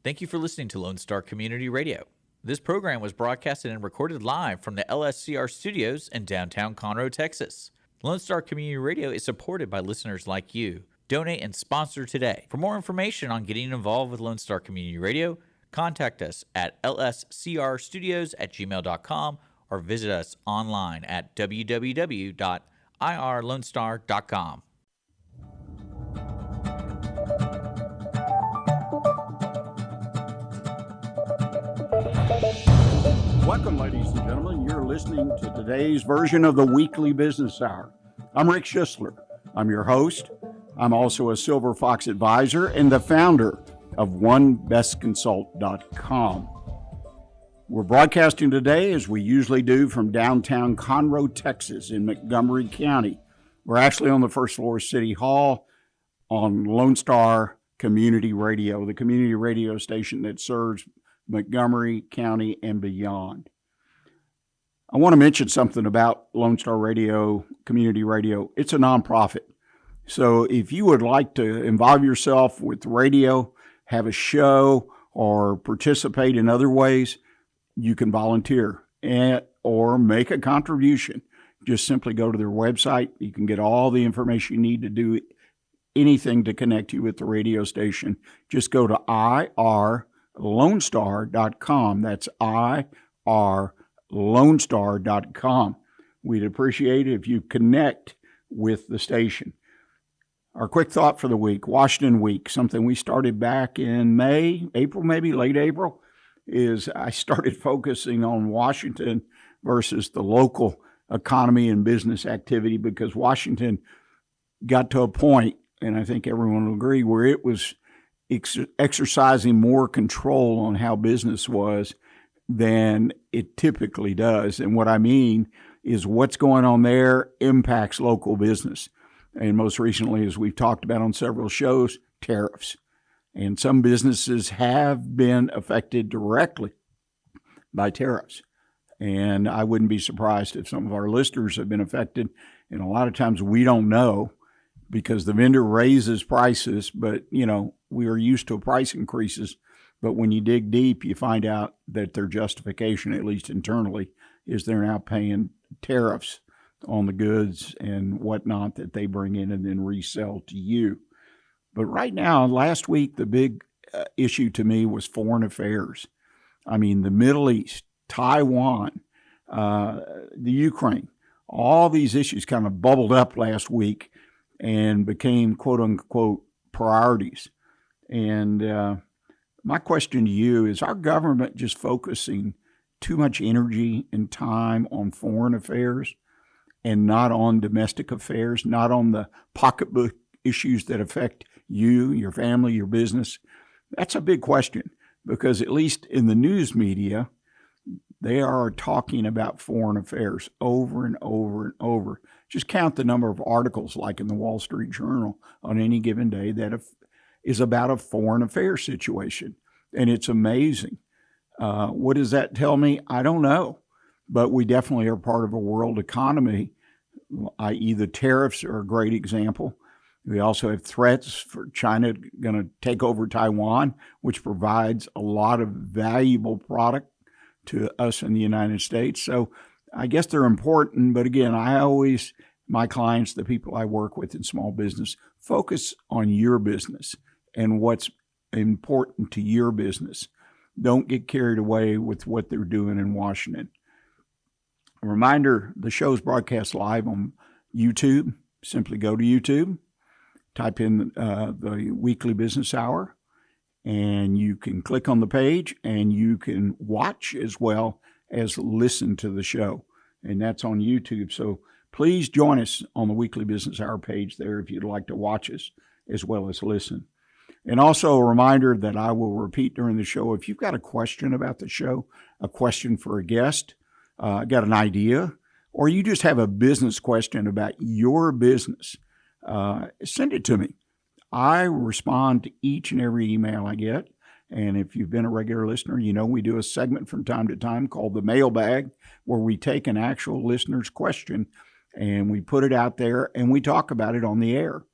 Thank you for listening to Lone Star Community Radio. This program was broadcasted and recorded live from the LSCR studios in downtown Conroe, Texas. Lone Star Community Radio is supported by listeners like you. Donate and sponsor today. For more information on getting involved with Lone Star Community Radio, contact us at lscrstudios@gmail.com or visit us online at www.irlonestar.com. Welcome, ladies and gentlemen. You're listening to today's version of the Weekly Business Hour. I'm Rick Schisler. I'm your host. I'm also a Silver Fox advisor and the founder of OneBestConsult.com. We're broadcasting today, as we usually do, from downtown Conroe, Texas, in Montgomery County. We're actually on the first floor of City Hall on Lone Star Community Radio, the community radio station that serves Montgomery County and beyond. I want to mention something about Lone Star Radio, Community Radio. It's a nonprofit. So if you would like to involve yourself with radio, have a show, or participate in other ways, you can volunteer or make a contribution. Just simply go to their website. You can get all the information you need to do anything to connect you with the radio station. Just go to irlonestar.com. That's irlonestar.com. We'd appreciate it if you connect with the station. Our quick thought for the week, Washington Week, something we started back in April, maybe late April, is I started focusing on Washington versus the local economy and business activity, because Washington got to a point, and I think everyone will agree, where it was exercising more control on how business was than it typically does. And what I mean is what's going on there impacts local business. And most recently, as we've talked about on several shows, tariffs. And some businesses have been affected directly by tariffs. And I wouldn't be surprised if some of our listeners have been affected. And a lot of times we don't know because the vendor raises prices, but, we are used to price increases. But when you dig deep, you find out that their justification, at least internally, is they're now paying tariffs on the goods and whatnot that they bring in and then resell to you. But right now, last week, the big issue to me was foreign affairs. I mean, the Middle East, Taiwan, the Ukraine, all these issues kind of bubbled up last week and became quote unquote priorities. And my question to you is, our government just focusing too much energy and time on foreign affairs and not on domestic affairs, not on the pocketbook issues that affect you, your family, your business? That's a big question, because at least in the news media, they are talking about foreign affairs over and over and over. Just count the number of articles, like in the Wall Street Journal, on any given day that is about a foreign affairs situation. And it's amazing. What does that tell me? I don't know. But we definitely are part of a world economy, i.e. the tariffs are a great example. We also have threats for China going to take over Taiwan, which provides a lot of valuable product to us in the United States. So I guess they're important. But again, my clients, the people I work with in small business, focus on your business and what's important to your business. Don't get carried away with what they're doing in Washington. A reminder, the show is broadcast live on YouTube. Simply go to YouTube, type in the Weekly Business Hour, and you can click on the page, and you can watch as well as listen to the show. And that's on YouTube. So please join us on the Weekly Business Hour page there if you'd like to watch us as well as listen. And also a reminder that I will repeat during the show, if you've got a question about the show, a question for a guest, got an idea, or you just have a business question about your business, send it to me. I respond to each and every email I get. And if you've been a regular listener, we do a segment from time to time called the Mailbag, where we take an actual listener's question and we put it out there and we talk about it on the air.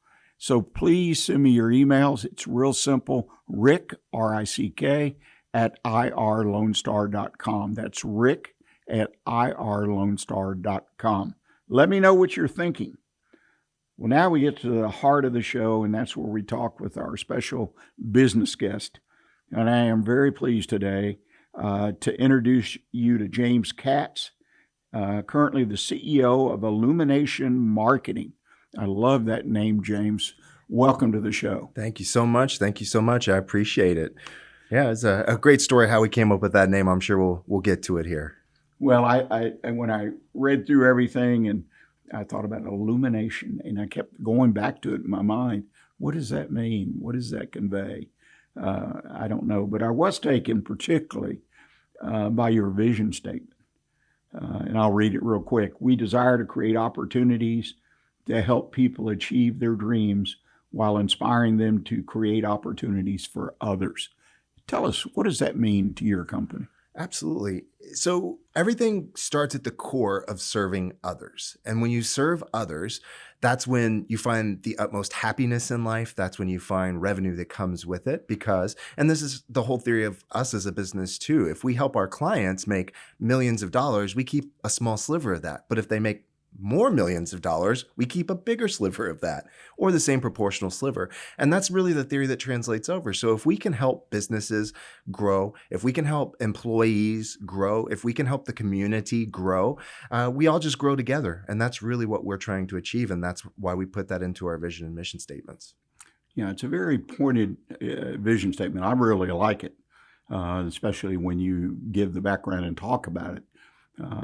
So please send me your emails. It's real simple. Rick, R-I-C-K, at irlonestar.com. That's Rick at irlonestar.com. Let me know what you're thinking. Well, now we get to the heart of the show, and that's where we talk with our special business guest. And I am very pleased today to introduce you to James Kaatz, currently the CEO of Illumination Marketing. I love that name, James. Welcome to the show. Thank you so much. Thank you so much. I appreciate it. Yeah, it's a great story how we came up with that name. I'm sure we'll get to it here. Well, I when I read through everything and I thought about illumination, and I kept going back to it in my mind. What does that mean? What does that convey? I don't know, but I was taken particularly by your vision statement. And I'll read it real quick. We desire to create opportunities to help people achieve their dreams while inspiring them to create opportunities for others. Tell us, what does that mean to your company? Absolutely. So everything starts at the core of serving others. And when you serve others, that's when you find the utmost happiness in life. That's when you find revenue that comes with it because, and this is the whole theory of us as a business too. If we help our clients make millions of dollars, we keep a small sliver of that. But if they make more millions of dollars, we keep a bigger sliver of that, or the same proportional sliver. And that's really the theory that translates over. So if we can help businesses grow, if we can help employees grow, if we can help the community grow, we all just grow together. And that's really what we're trying to achieve. And that's why we put that into our vision and mission statements. Yeah, it's a very pointed vision statement. I really like it, especially when you give the background and talk about it.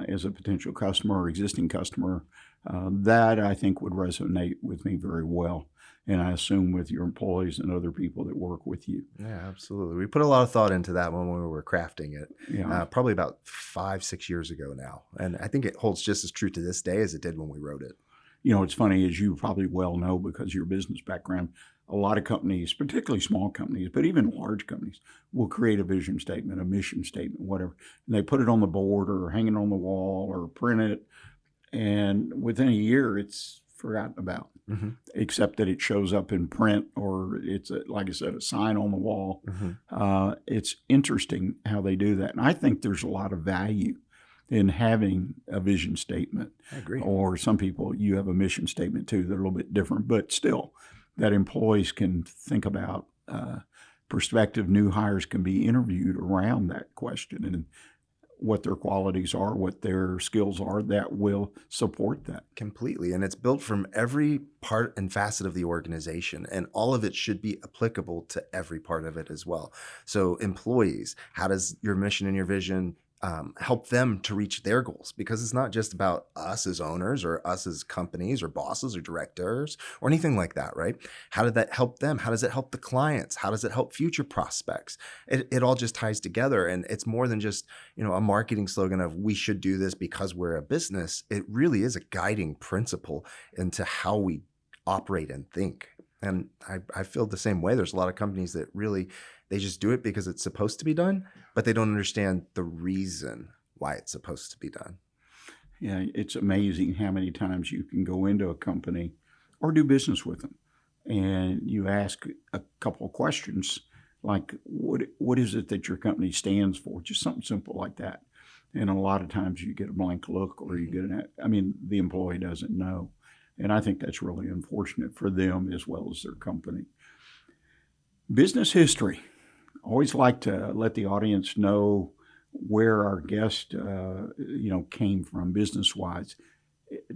As a potential customer or existing customer, that I think would resonate with me very well. And I assume with your employees and other people that work with you. Yeah, absolutely. We put a lot of thought into that when we were crafting it, Yeah. probably about 5-6 years ago now. And I think it holds just as true to this day as it did when we wrote it. You know, it's funny, as you probably well know because of your business background, a lot of companies, particularly small companies, but even large companies, will create a vision statement, a mission statement, whatever. And they put it on the board or hang it on the wall or print it. And within a year, it's forgotten about, except that it shows up in print or it's, like I said, a sign on the wall. It's interesting how they do that. And I think there's a lot of value in having a vision statement. I agree. Or some people, you have a mission statement too. They're a little bit different, but still, that employees can think about prospective new hires can be interviewed around that question and what their qualities are, what their skills are that will support that. Completely. And it's built from every part and facet of the organization, and all of it should be applicable to every part of it as well. So employees, how does your mission and your vision help them to reach their goals? Because it's not just about us as owners or us as companies or bosses or directors or anything like that, right? How did that help them? How does it help the clients? How does it help future prospects? It all just ties together, and it's more than just, a marketing slogan of we should do this because we're a business. It really is a guiding principle into how we operate and think. And I feel the same way. There's a lot of companies that really, they just do it because it's supposed to be done, but they don't understand the reason why it's supposed to be done. Yeah, it's amazing how many times you can go into a company or do business with them and you ask a couple of questions like, what is it that your company stands for? Just something simple like that. And a lot of times you get a blank look or you get the employee doesn't know. And I think that's really unfortunate for them as well as their company. Business history. Always like to let the audience know where our guest, came from business-wise.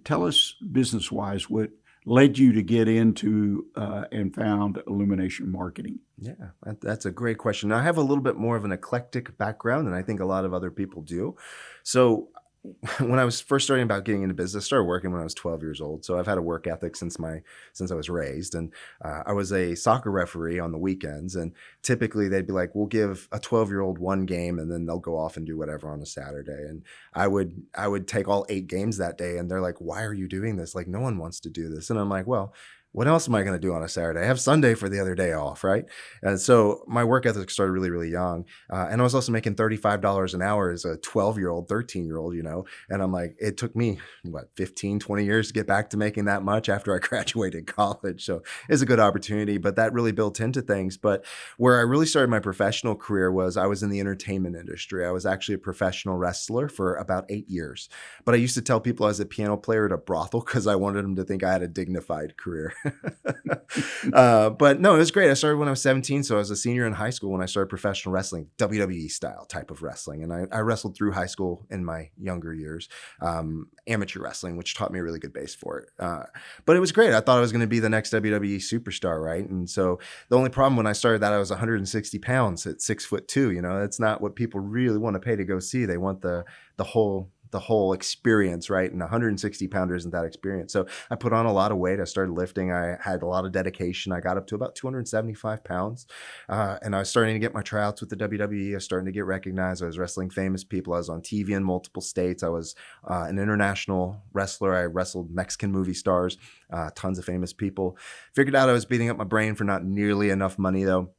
Tell us business-wise what led you to get into and found Illumination Marketing. Yeah, that's a great question. Now, I have a little bit more of an eclectic background than I think a lot of other people do. So when I was first starting about getting into business, I started working when I was 12 years old. So I've had a work ethic since I was raised. And I was a soccer referee on the weekends. And typically they'd be like, we'll give a 12-year-old one game and then they'll go off and do whatever on a Saturday. And I would take all 8 games that day. And they're like, why are you doing this? Like, no one wants to do this. And I'm like, well, what else am I going to do on a Saturday? I have Sunday for the other day off, right? And so my work ethic started really, really young. And I was also making $35 an hour as a 12-year-old, 13-year-old, and I'm like, it took me, 15, 20 years to get back to making that much after I graduated college. So it's a good opportunity, but that really built into things. But where I really started my professional career was I was in the entertainment industry. I was actually a professional wrestler for about 8 years. But I used to tell people I was a piano player at a brothel because I wanted them to think I had a dignified career. But no, it was great. I started when I was 17. So I was a senior in high school when I started professional wrestling, WWE style type of wrestling. And I wrestled through high school in my younger years, amateur wrestling, which taught me a really good base for it. But it was great. I thought I was going to be the next WWE superstar, right? And so the only problem when I started that, I was 160 pounds at 6'2". That's not what people really want to pay to go see. They want the whole experience, right? And 160 pounder isn't that experience. So I put on a lot of weight. I started lifting. I had a lot of dedication. I got up to about 275 pounds. And I was starting to get my tryouts with the WWE. I was starting to get recognized. I was wrestling famous people. I was on TV in multiple states. I was an international wrestler. I wrestled Mexican movie stars, tons of famous people. Figured out I was beating up my brain for not nearly enough money though.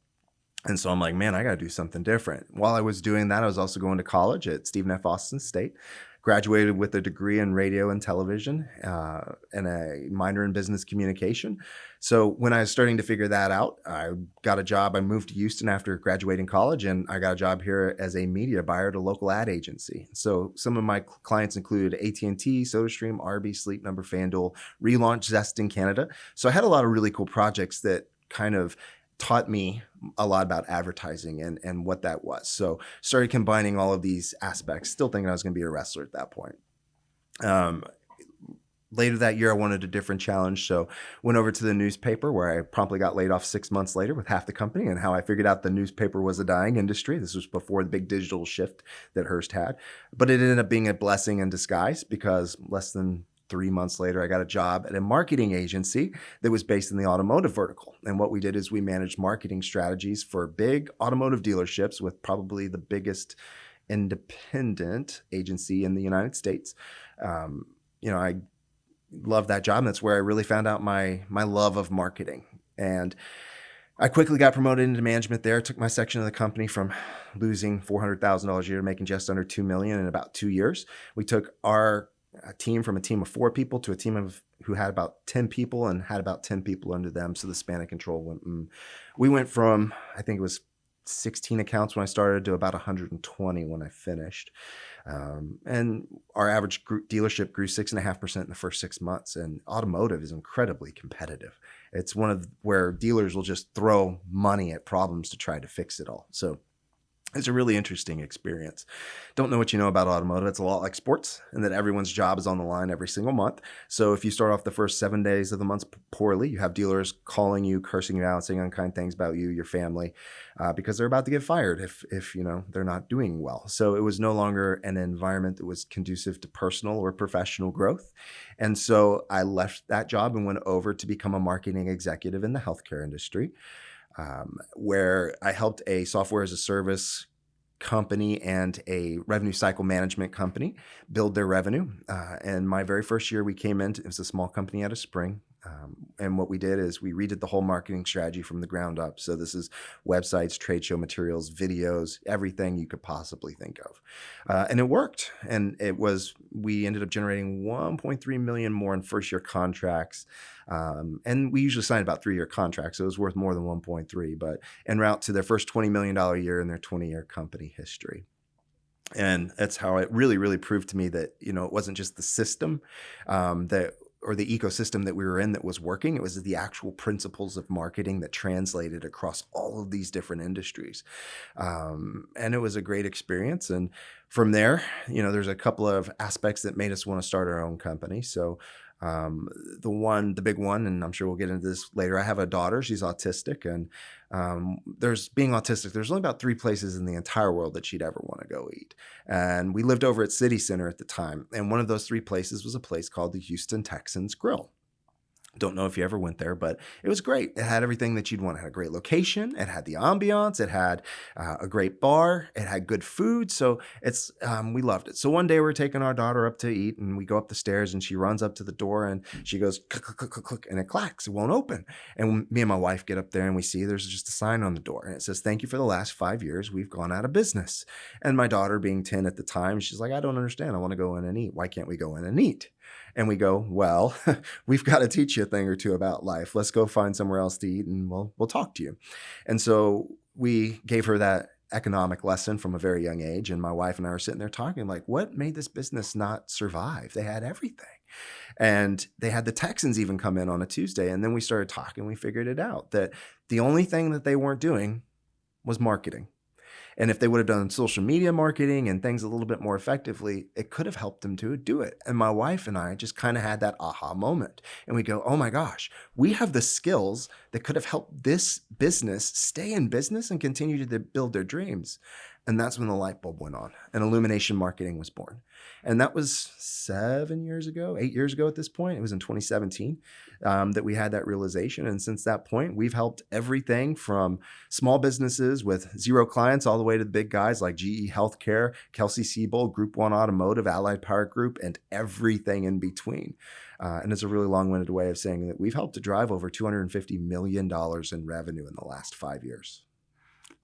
And so I'm like, man, I got to do something different. While I was doing that, I was also going to college at Stephen F. Austin State. Graduated with a degree in radio and television and a minor in business communication. So when I was starting to figure that out, I got a job. I moved to Houston after graduating college, and I got a job here as a media buyer at a local ad agency. So some of my clients included AT&T, SodaStream, Arby's, Sleep Number, FanDuel, relaunched Zest in Canada. So I had a lot of really cool projects that kind of taught me a lot about advertising and what that was. So started combining all of these aspects, still thinking I was going to be a wrestler at that point. Later that year, I wanted a different challenge. So went over to the newspaper where I promptly got laid off 6 months later with half the company, and how I figured out the newspaper was a dying industry. This was before the big digital shift that Hearst had, but it ended up being a blessing in disguise because less than 3 months later, I got a job at a marketing agency that was based in the automotive vertical. And what we did is we managed marketing strategies for big automotive dealerships with probably the biggest independent agency in the United States. I loved that job. And that's where I really found out my love of marketing. And I quickly got promoted into management there. Took my section of the company from losing $400,000 a year to making just under $2 million in about 2 years. We took our team from a team of 4 people to a team who had about 10 people and had about 10 people under them. So the span of control we went from, I think it was 16 accounts when I started to about 120 when I finished. And our average dealership grew 6.5% in the first 6 months. And automotive is incredibly competitive. It's one of where dealers will just throw money at problems to try to fix it all. So it's a really interesting experience. Don't know what you know about automotive. It's a lot like sports, and that everyone's job is on the line every single month. So if you start off the first 7 days of the month poorly, you have dealers calling you, cursing you out, saying unkind things about you, your family, because they're about to get fired if they're not doing well. So it was no longer an environment that was conducive to personal or professional growth. And so I left that job and went over to become a marketing executive in the healthcare industry. Where I helped a software as a service company and a revenue cycle management company build their revenue. And my very first year we came in, it was a small company out of Spring. And what we did is we redid the whole marketing strategy from the ground up. So this is websites, trade show materials, videos, everything you could possibly think of. And it worked. And we ended up generating 1.3 million more in first year contracts. And we usually sign about 3-year contracts. So it was worth more than 1.3, but en route to their first $20 million a year in their 20-year company history. And that's how it really, really proved to me that, it wasn't just the system or the ecosystem that we were in that was working. It was the actual principles of marketing that translated across all of these different industries. And it was a great experience. And from there, there's a couple of aspects that made us want to start our own company. So the big one, and I'm sure we'll get into this later, I have a daughter, she's autistic, and there's only about 3 places in the entire world that she'd ever want to go eat. And we lived over at City Center at the time. And one of those 3 places was a place called the Houston Texans Grill. Don't know if you ever went there, but it was great. It had everything that you'd want. It had a great location. It had the ambiance. It had a great bar. It had good food. So we loved it. So one day we're taking our daughter up to eat, and we go up the stairs, and she runs up to the door, and she goes click, click, click, click, click, and it clacks. It won't open. And me and my wife get up there, and we see there's just a sign on the door, and it says, "Thank you for the last 5 years. We've gone out of business." And my daughter, being 10 at the time, she's like, "I don't understand. I want to go in and eat. Why can't we go in and eat?" And we go, "Well, we've got to teach you a thing or two about life. Let's go find somewhere else to eat, and we'll talk to you." And so we gave her that economic lesson from a very young age. And my wife and I were sitting there talking, like, what made this business not survive? They had everything. And they had the Texans even come in on a Tuesday. And then we started talking. We figured it out that the only thing that they weren't doing was marketing. And if they would have done social media marketing and things a little bit more effectively, it could have helped them to do it. And my wife and I just kind of had that aha moment. And we go, oh my gosh, we have the skills that could have helped this business stay in business and continue to build their dreams. And that's when the light bulb went on and Illumination Marketing was born. And that was 8 years ago at this point. It was in 2017 that we had that realization. And since that point, we've helped everything from small businesses with 0 clients all the way to the big guys like GE Healthcare, Kelsey-Seybold, Group 1 Automotive, Allied Power Group, and everything in between. And it's a really long-winded way of saying that we've helped to drive over $250 million in revenue in the last 5 years.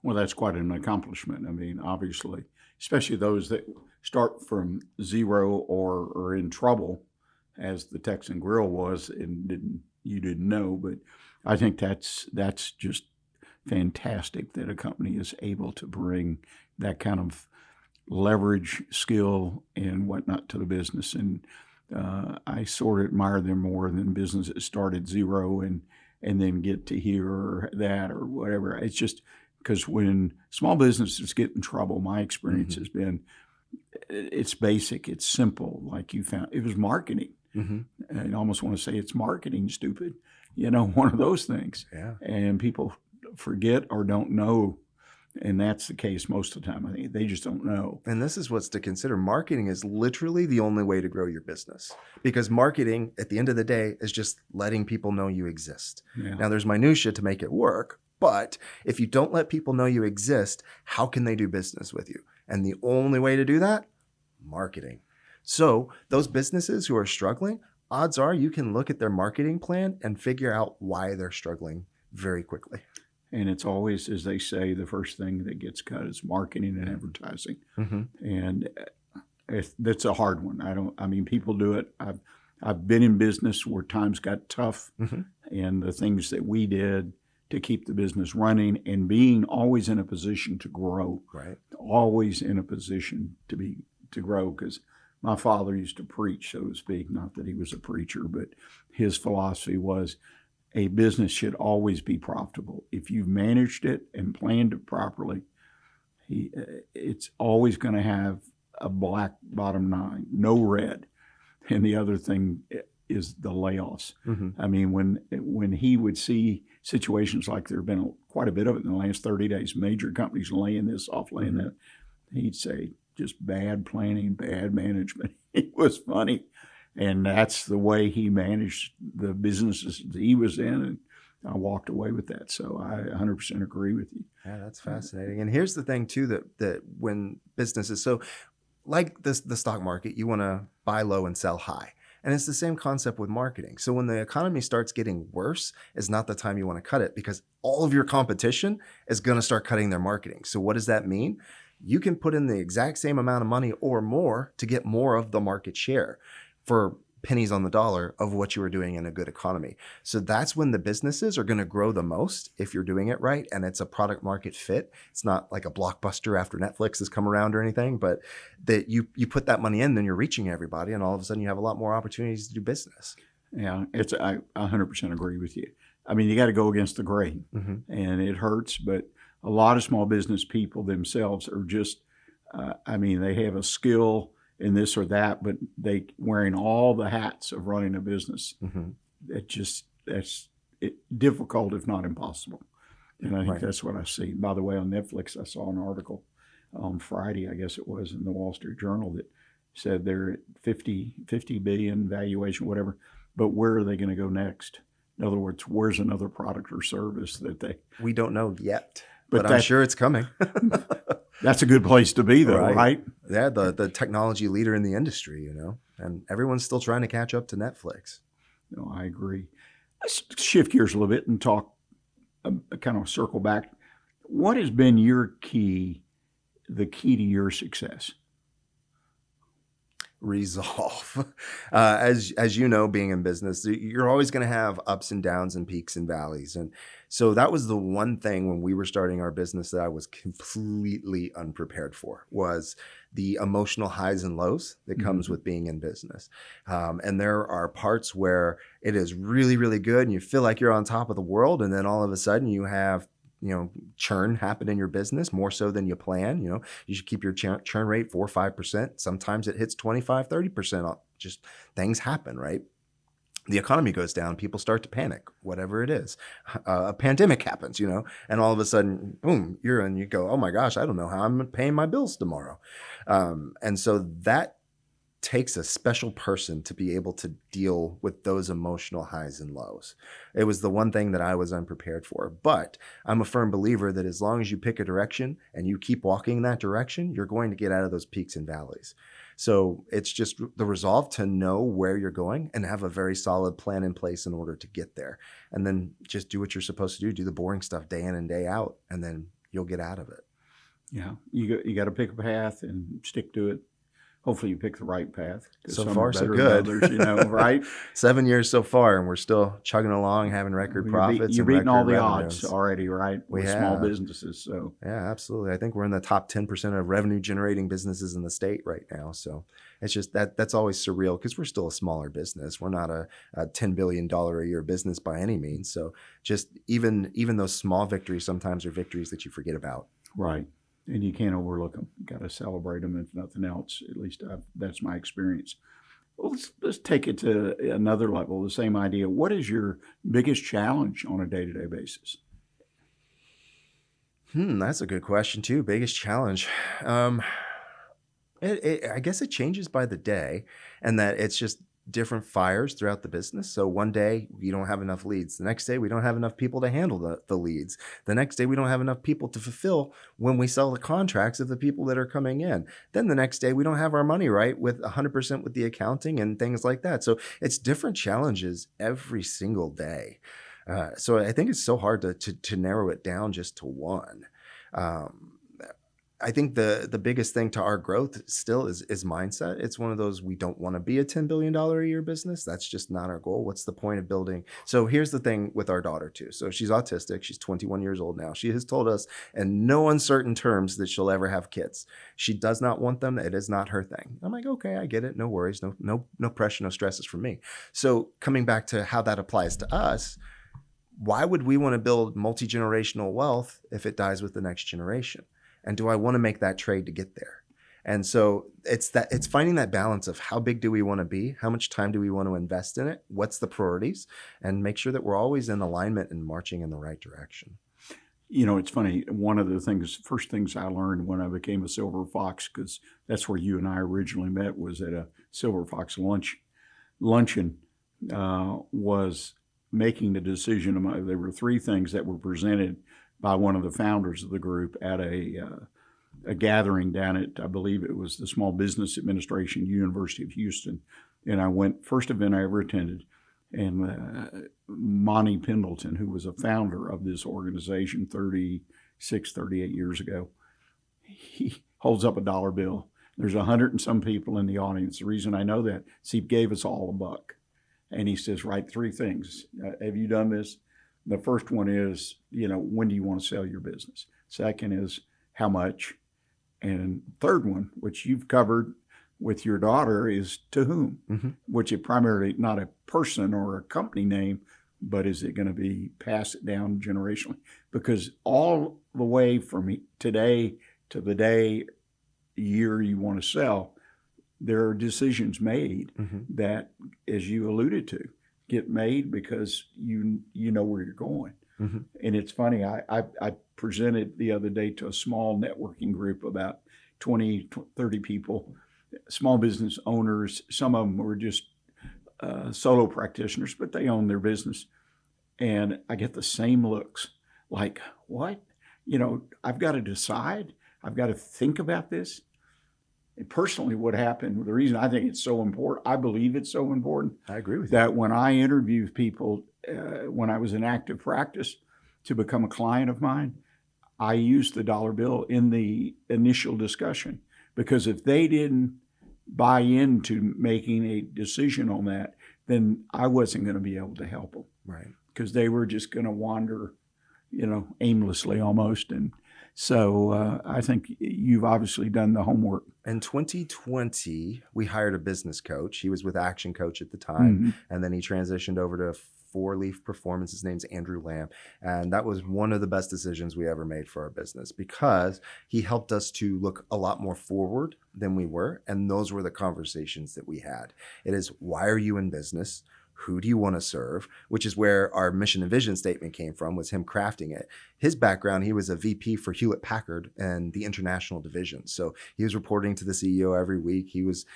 Well, that's quite an accomplishment. I mean, obviously, especially those that start from 0 or are in trouble, as the Texan Grill was, and you didn't know. But I think that's just fantastic that a company is able to bring that kind of leverage, skill, and whatnot to the business. And I sort of admire them more than businesses that start at 0 and then get to here or that or whatever. It's just because when small businesses get in trouble, my experience has been it's basic, it's simple. Like you found, it was marketing. I almost want to say it's marketing, stupid. One of those things. Yeah. And people forget or don't know. And that's the case most of the time. I think they just don't know. And this is what's to consider. Marketing is literally the only way to grow your business, because marketing at the end of the day is just letting people know you exist. Yeah. Now there's minutia to make it work, but if you don't let people know you exist, how can they do business with you? And the only way to do that, marketing. So those businesses who are struggling, odds are you can look at their marketing plan and figure out why they're struggling very quickly. And it's always, as they say, the first thing that gets cut is marketing and advertising. And that's a hard one. People do it. I've been in business where times got tough, and the things that we did to keep the business running and being always in a position to grow. Right. Always in a position to grow, because my father used to preach, so to speak. Not that he was a preacher, but his philosophy was a business should always be profitable. If you've managed it and planned it properly, it's always going to have a black bottom line, no red. And the other thing is the layoffs. I mean, when he would see situations like there have been quite a bit of it in the last 30 days, major companies laying this off, laying that, he'd say, just bad planning, bad management. It was funny. And that's the way he managed the businesses that he was in. And I walked away with that. So I 100% agree with you. Yeah, that's fascinating. And here's the thing, too, that when businesses, so like the stock market, you want to buy low and sell high. And it's the same concept with marketing. So when the economy starts getting worse, is not the time you want to cut it, because all of your competition is going to start cutting their marketing. So what does that mean? You can put in the exact same amount of money or more to get more of the market share for pennies on the dollar of what you were doing in a good economy. So that's when the businesses are going to grow the most if you're doing it right and it's a product market fit. It's not like a blockbuster after Netflix has come around or anything, but that you put that money in, then you're reaching everybody, and all of a sudden you have a lot more opportunities to do business. Yeah, I 100% agree with you. I mean, you got to go against the grain, and it hurts, but a lot of small business people themselves are just, they have a skill in this or that, but they wearing all the hats of running a business. That's difficult, if not impossible. And I think that's what I see. By the way, on Netflix, I saw an article on Friday, I guess it was, in the Wall Street Journal that said they're at 50 billion valuation, whatever, but where are they going to go next? In other words, where's another product or service that they? We don't know yet, But but I'm sure it's coming. That's a good place to be, though, right? Yeah, the technology leader in the industry, and everyone's still trying to catch up to Netflix. No, I agree. Let's shift gears a little bit and talk, kind of circle back. What has been the key to your success? Resolve. As you know, being in business, you're always going to have ups and downs and peaks and valleys. And so that was the one thing when we were starting our business that I was completely unprepared for, was the emotional highs and lows that comes with being in business. And there are parts where it is really, really good and you feel like you're on top of the world. And then all of a sudden you have churn happen in your business more so than you plan. You should keep your churn rate 4 or 5%. Sometimes it hits 25, 30%. Just things happen, right? The economy goes down, people start to panic, whatever it is. A pandemic happens, and all of a sudden, boom, you go, oh my gosh, I don't know how I'm paying my bills tomorrow. And so that takes a special person to be able to deal with those emotional highs and lows. It was the one thing that I was unprepared for. But I'm a firm believer that as long as you pick a direction and you keep walking in that direction, you're going to get out of those peaks and valleys. So it's just the resolve to know where you're going and have a very solid plan in place in order to get there. And then just do what you're supposed to do the boring stuff day in and day out, and then you'll get out of it. Yeah, you got to pick a path and stick to it. Hopefully you pick the right path. So far, so good. Others, right? 7 years so far, and we're still chugging along, having record profits. You're beating all the odds already, right? With small businesses. So yeah, absolutely. I think we're in the top 10% of revenue generating businesses in the state right now. So it's just that's always surreal because we're still a smaller business. We're not a $10 billion a year business by any means. So just even those small victories sometimes are victories that you forget about. Right. And you can't overlook them. You got to celebrate them, if nothing else. At least that's my experience. Well, let's take it to another level. The same idea. What is your biggest challenge on a day-to-day basis? That's a good question too. Biggest challenge. I guess it changes by the day, and that it's just different fires throughout the business. So one day we don't have enough leads. The next day we don't have enough people to handle the leads. The next day we don't have enough people to fulfill when we sell the contracts of the people that are coming in. Then the next day we don't have our money right with 100% with the accounting and things like that. So it's different challenges every single day. So I think it's so hard to narrow it down just to one. I think the biggest thing to our growth still is mindset. It's one of those, we don't want to be a $10 billion a year business. That's just not our goal. What's the point of building? So here's the thing with our daughter too. So she's autistic. She's 21 years old now. She has told us in no uncertain terms that she'll ever have kids. She does not want them. It is not her thing. I'm like, okay, I get it. No worries. No pressure, no stresses for me. So coming back to how that applies to us, why would we want to build multi-generational wealth if it dies with the next generation? And do I want to make that trade to get there? And so it's finding that balance of how big do we want to be? How much time do we want to invest in it? What's the priorities? And make sure that we're always in alignment and marching in the right direction. It's funny. One of the first things I learned when I became a Silver Fox, because that's where you and I originally met, was at a Silver Fox luncheon, was making the decision. There were 3 things that were presented by one of the founders of the group at a gathering down at, I believe it was the Small Business Administration, University of Houston. And I went, first event I ever attended, and Monty Pendleton, who was a founder of this organization 38 years ago, he holds up a dollar bill. There's 100 and some people in the audience. The reason I know that is he gave us all $1. And he says, write 3 things. Have you done this? The first one is, when do you want to sell your business? Second is, how much? And third one, which you've covered with your daughter, is to whom? Which is primarily not a person or a company name, but is it going to be passed down generationally? Because all the way from today to the year you want to sell, there are decisions made that, as you alluded to, get made because you know where you're going. And it's funny, I presented the other day to a small networking group, about 20, 30 people, small business owners. Some of them were just solo practitioners, but they own their business. and I get the same looks like, what? I've got to decide. I've got to think about this. And personally, what happened, the reason I think it's so important, I believe it's so important, I agree with that when I interview people, when I was in active practice to become a client of mine, I used the dollar bill in the initial discussion, because if they didn't buy into making a decision on that, then I wasn't going to be able to help them. Right. Because they were just going to wander, aimlessly almost. And so I think you've obviously done the homework. In 2020, we hired a business coach. He was with Action Coach at the time, and then he transitioned over to Four Leaf Performance. His name's Andrew Lamb. And that was one of the best decisions we ever made for our business, because he helped us to look a lot more forward than we were. And those were the conversations that we had. It is, why are you in business? Who do you want to serve? Which is where our mission and vision statement came from, was him crafting it. His background, he was a VP for Hewlett Packard and the international division. So he was reporting to the CEO every week. He was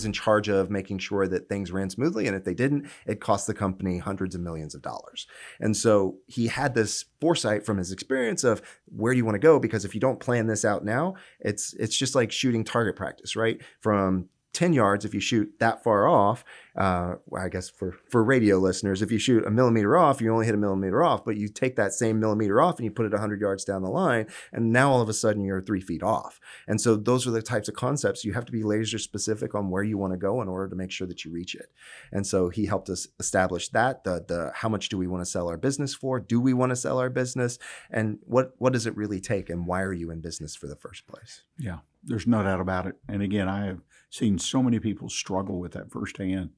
in charge of making sure that things ran smoothly. And if they didn't, it cost the company hundreds of millions of dollars. And so he had this foresight from his experience of, where do you want to go? Because if you don't plan this out now, it's just like shooting target practice, right? From 10 yards, if you shoot that far off, I guess for radio listeners, if you shoot a millimeter off, you only hit a millimeter off, but you take that same millimeter off and you put it 100 yards down the line, and now all of a sudden you're 3 feet off. And so those are the types of concepts. You have to be laser specific on where you want to go in order to make sure that you reach it. And so he helped us establish that, the how much do we want to sell our business for? Do we want to sell our business? And what does it really take? And why are you in business for the first place? Yeah, there's no doubt about it. And again, I have seen so many people struggle with that firsthand.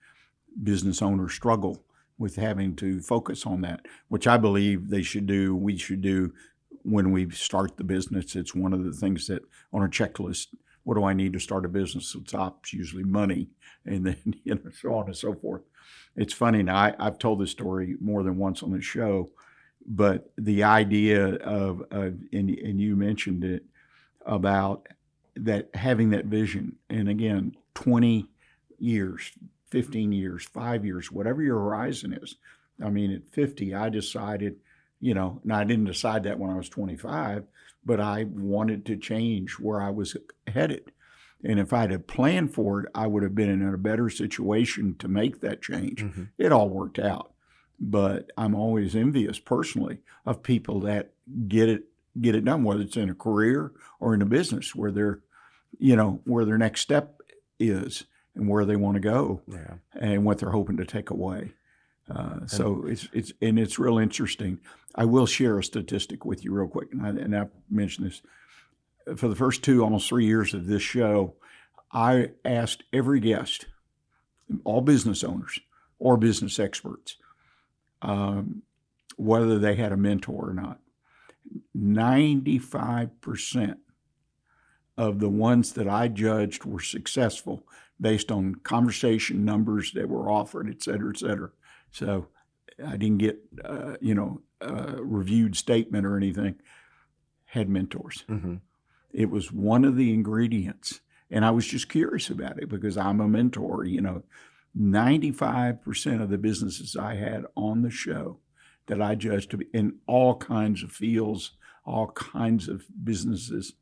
Business owners struggle with having to focus on that, which I believe we should do when we start the business. It's one of the things that on a checklist, what do I need to start a business? The top's usually money, and then so on and so forth. It's funny, now I've told this story more than once on the show, but the idea of and you mentioned it, about that, having that vision, and again, 20 years, 15 years, 5 years, whatever your horizon is. I mean, at 50, I decided, now I didn't decide that when I was 25, but I wanted to change where I was headed. And if I'd have planned for it, I would have been in a better situation to make that change. Mm-hmm. It all worked out. But I'm always envious personally of people that get it done, whether it's in a career or in a business, where they're, where their next step is and where they want to go, and what they're hoping to take away. So it's real interesting. I will share a statistic with you real quick, and I've mentioned this. For the first almost 3 years of this show, I asked every guest, all business owners or business experts, whether they had a mentor or not. 95% of the ones that I judged were successful based on conversation numbers that were offered, et cetera, et cetera. So I didn't get, a reviewed statement or anything. Had mentors. Mm-hmm. It was one of the ingredients. And I was just curious about it because I'm a mentor. 95% of the businesses I had on the show that I judged to be in all kinds of fields, all kinds of businesses,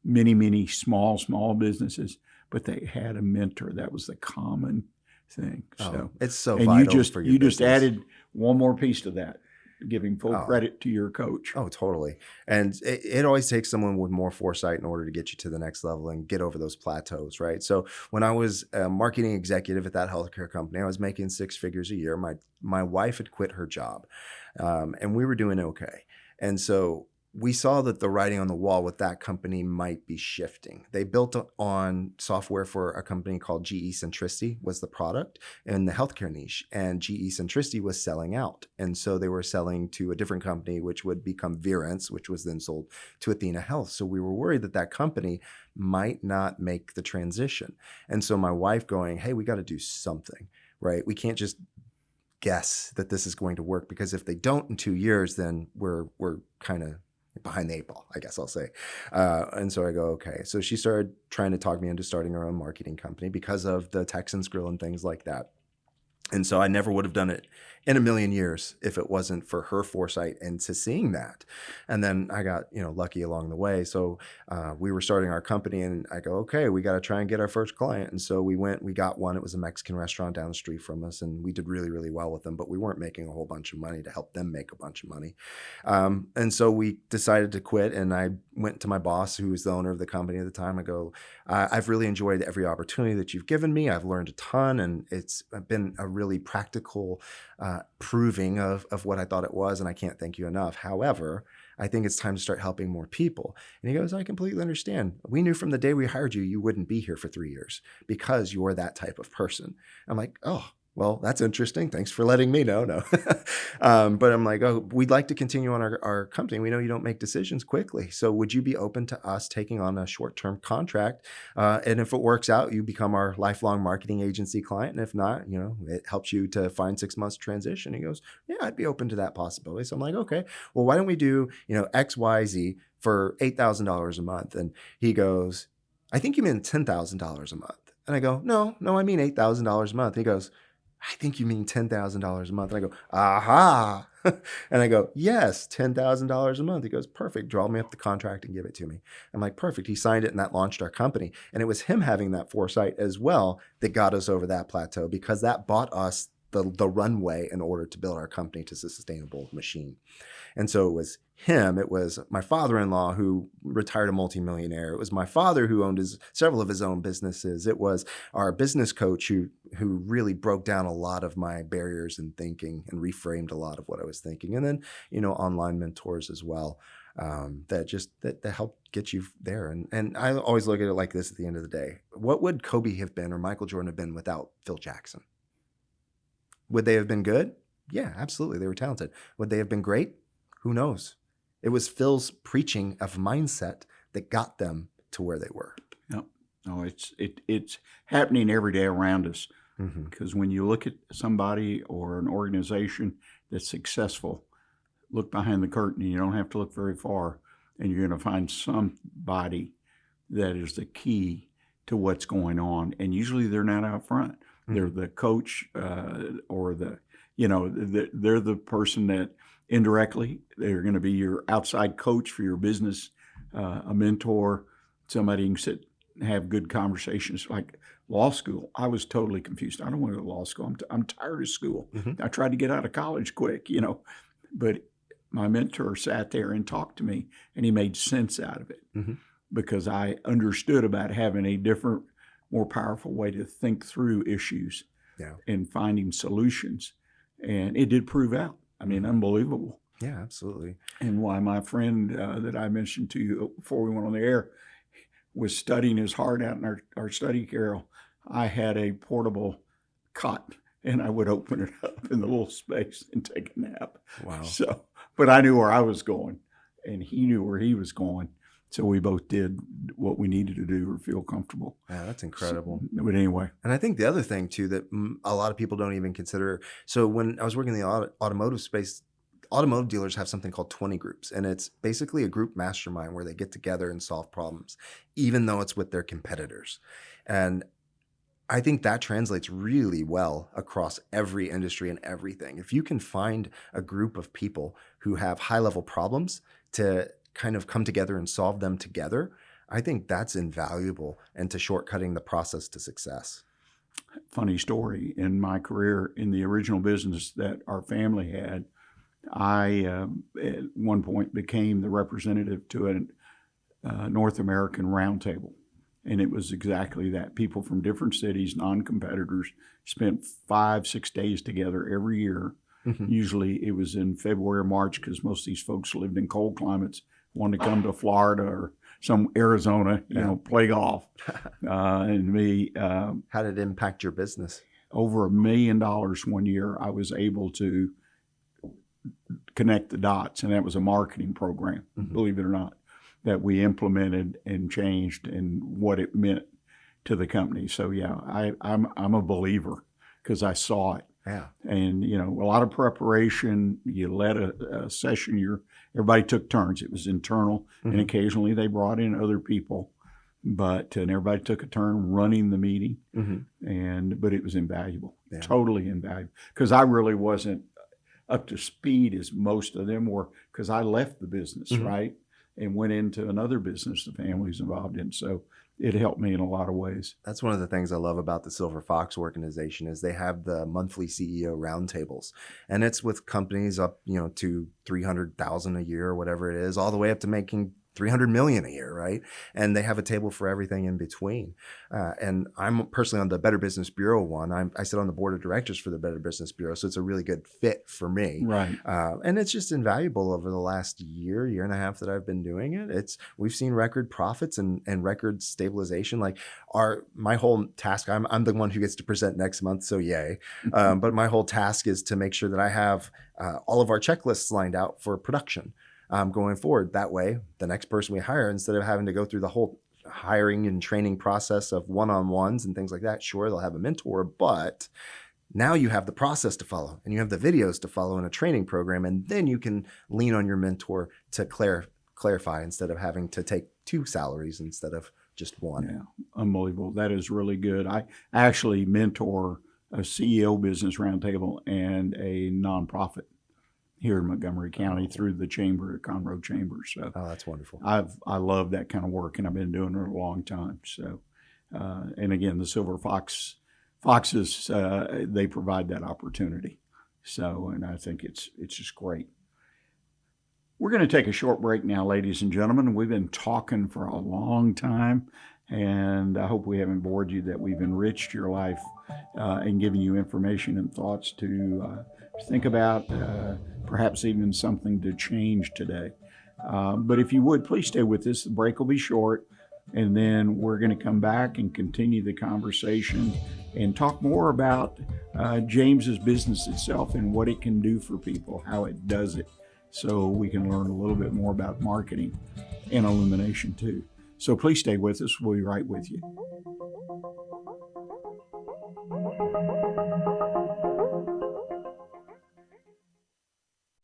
many, many small businesses, but they had a mentor. That was the common thing. So it's so and vital for your you business. Just added one more piece to that, giving full credit to your coach. Oh, totally. And it always takes someone with more foresight in order to get you to the next level and get over those plateaus, right? So when I was a marketing executive at that healthcare company, I was making 6 figures a year. My wife had quit her job, and we were doing okay. And so we saw that the writing on the wall with that company might be shifting. They built on software for a company called GE Centricity was the product in the healthcare niche, and GE Centricity was selling out. And so they were selling to a different company, which would become Verance, which was then sold to Athena Health. So we were worried that company might not make the transition. And so my wife going, hey, we got to do something, right? We can't just guess that this is going to work, because if they don't in 2 years, then we're kind of behind the 8 ball, I guess I'll say. And so I go, okay. So she started trying to talk me into starting her own marketing company because of the Texans Grill and things like that. And so I never would have done it in a million years if it wasn't for her foresight into seeing that. And then I got, lucky along the way. So we were starting our company, and I go, okay, we got to try and get our first client. And so we got one. It was a Mexican restaurant down the street from us, and we did really, really well with them, but we weren't making a whole bunch of money to help them make a bunch of money. And so we decided to quit, and I went to my boss, who was the owner of the company at the time. I go, I've really enjoyed every opportunity that you've given me. I've learned a ton, and it's been a really practical proving of what I thought it was, and I can't thank you enough. However, I think it's time to start helping more people. And he goes, I completely understand. We knew from the day we hired you, you wouldn't be here for 3 years because you're that type of person. I'm like, oh, well, that's interesting. Thanks for letting me know. No. But I'm like, oh, we'd like to continue on our company. We know you don't make decisions quickly. So would you be open to us taking on a short-term contract? And if it works out, you become our lifelong marketing agency client. And if not, it helps you to find 6 months transition. He goes, yeah, I'd be open to that possibility. So I'm like, okay, well, why don't we do, X, Y, Z for $8,000 a month? And he goes, I think you mean $10,000 a month. And I go, no, I mean $8,000 a month. He goes, I think you mean $10,000 a month. And I go, aha. And I go, yes, $10,000 a month. He goes, perfect. Draw me up the contract and give it to me. I'm like, perfect. He signed it, and that launched our company. And it was him having that foresight as well that got us over that plateau, because that bought us the runway in order to build our company to a sustainable machine. And so it was him. It was my father-in-law, who retired a multimillionaire. It was my father, who owned several of his own businesses. It was our business coach who really broke down a lot of my barriers in thinking and reframed a lot of what I was thinking. And then, online mentors as well, that help get you there. And I always look at it like this at the end of the day. What would Kobe have been, or Michael Jordan have been, without Phil Jackson? Would they have been good? Yeah, absolutely. They were talented. Would they have been great? Who knows? It was Phil's preaching of mindset that got them to where they were. Yep. No, it's happening every day around us. Mm-hmm. Because when you look at somebody or an organization that's successful, look behind the curtain, and you don't have to look very far, and you're going to find somebody that is the key to what's going on. And usually they're not out front. Mm-hmm. They're the coach, or they're the person that indirectly, they're going to be your outside coach for your business, a mentor, somebody you can sit and have good conversations. Like law school, I was totally confused. I don't want to go to law school. I'm tired of school. Mm-hmm. I tried to get out of college quick, but my mentor sat there and talked to me, and he made sense out of it, mm-hmm. because I understood about having a different, more powerful way to think through issues, and finding solutions. And it did prove out. I mean, unbelievable. Yeah, absolutely. And why my friend that I mentioned to you before we went on the air was studying his heart out in our study carrel. I had a portable cot, and I would open it up in the little space and take a nap. Wow. So, but I knew where I was going, and he knew where he was going. So we both did what we needed to do or feel comfortable. Yeah, that's incredible. So, but anyway. And I think the other thing, too, that a lot of people don't even consider. So when I was working in the automotive space, automotive dealers have something called 20 groups. And it's basically a group mastermind where they get together and solve problems, even though it's with their competitors. And I think that translates really well across every industry and everything. If you can find a group of people who have high-level problems to kind of come together and solve them together, I think that's invaluable and to shortcutting the process to success. Funny story. In my career in the original business that our family had, I at one point became the representative to a North American roundtable. And it was exactly that. People from different cities, non-competitors, spent 5-6 days together every year. Mm-hmm. Usually it was in February or March, because most of these folks lived in cold climates, wanted to come to Florida or some Arizona, play golf. And me. How did it impact your business? Over $1 million one year, I was able to connect the dots. And that was a marketing program, mm-hmm. believe it or not, that we implemented and changed and what it meant to the company. So yeah, I'm a believer because I saw it. Yeah. And, a lot of preparation. You led a session. Everybody took turns. It was internal. Mm-hmm. And occasionally they brought in other people. and everybody took a turn running the meeting, Mm-hmm. but it was invaluable, Yeah. totally invaluable, because I really wasn't up to speed as most of them were, because I left the business, Mhm. right, and went into another business the family's involved in. So it helped me in a lot of ways. That's one of the things I love about the Silver Fox organization is they have the monthly CEO roundtables, and it's with companies up, to 300,000 a year or whatever it is, all the way up to making 300 million a year, right? And they have a table for everything in between. And I'm personally on the Better Business Bureau one. I sit on the board of directors for the Better Business Bureau, so it's a really good fit for me. Right. And it's just invaluable over the last year and a half that I've been doing it. We've seen record profits and record stabilization. Like my whole task, I'm the one who gets to present next month, so yay. But my whole task is to make sure that I have all of our checklists lined out for production. Going forward. That way, the next person we hire, instead of having to go through the whole hiring and training process of one-on-ones and things like that, sure, they'll have a mentor, but now you have the process to follow and you have the videos to follow in a training program, and then you can lean on your mentor to clarify instead of having to take 2 salaries instead of just one. Yeah, unbelievable. That is really good. I actually mentor a CEO business roundtable and a nonprofit here in Montgomery County through the chamber, Conroe Chamber. So that's wonderful. I love that kind of work, and I've been doing it a long time. So, and again, the Silver Foxes, they provide that opportunity. So, and I think it's just great. We're going to take a short break now, ladies and gentlemen. We've been talking for a long time, and I hope we haven't bored you, that we've enriched your life and given you information and thoughts to think about, perhaps even something to change today. But if you would, please stay with us. The break will be short, and then we're going to come back and continue the conversation and talk more about James's business itself and what it can do for people, how it does it, so we can learn a little bit more about marketing and Illumination too. So please stay with us. We'll be right with you.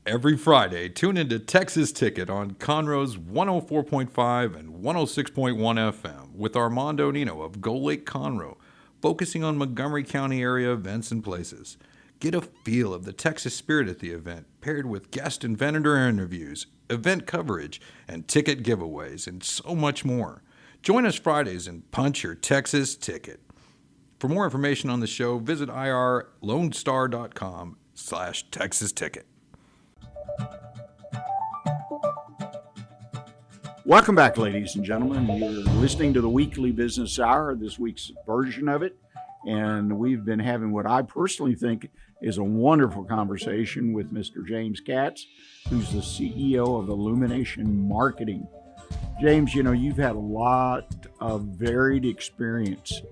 Every Friday, tune into Texas Ticket on Conroe's 104.5 and 106.1 FM with Armando Nino of Gold Lake Conroe, focusing on Montgomery County area events and places. Get a feel of the Texas spirit at the event, paired with guest and vendor interviews, event coverage, and ticket giveaways, and so much more. Join us Fridays and punch your Texas ticket. For more information on the show, visit irlonestar.com/Texas Ticket. Welcome back, ladies and gentlemen. You're listening to the Weekly Business Hour, this week's version of it. And we've been having what I personally think is a wonderful conversation with Mr. James Kaatz, who's the CEO of Illumination Marketing. James, you've had a lot of varied experience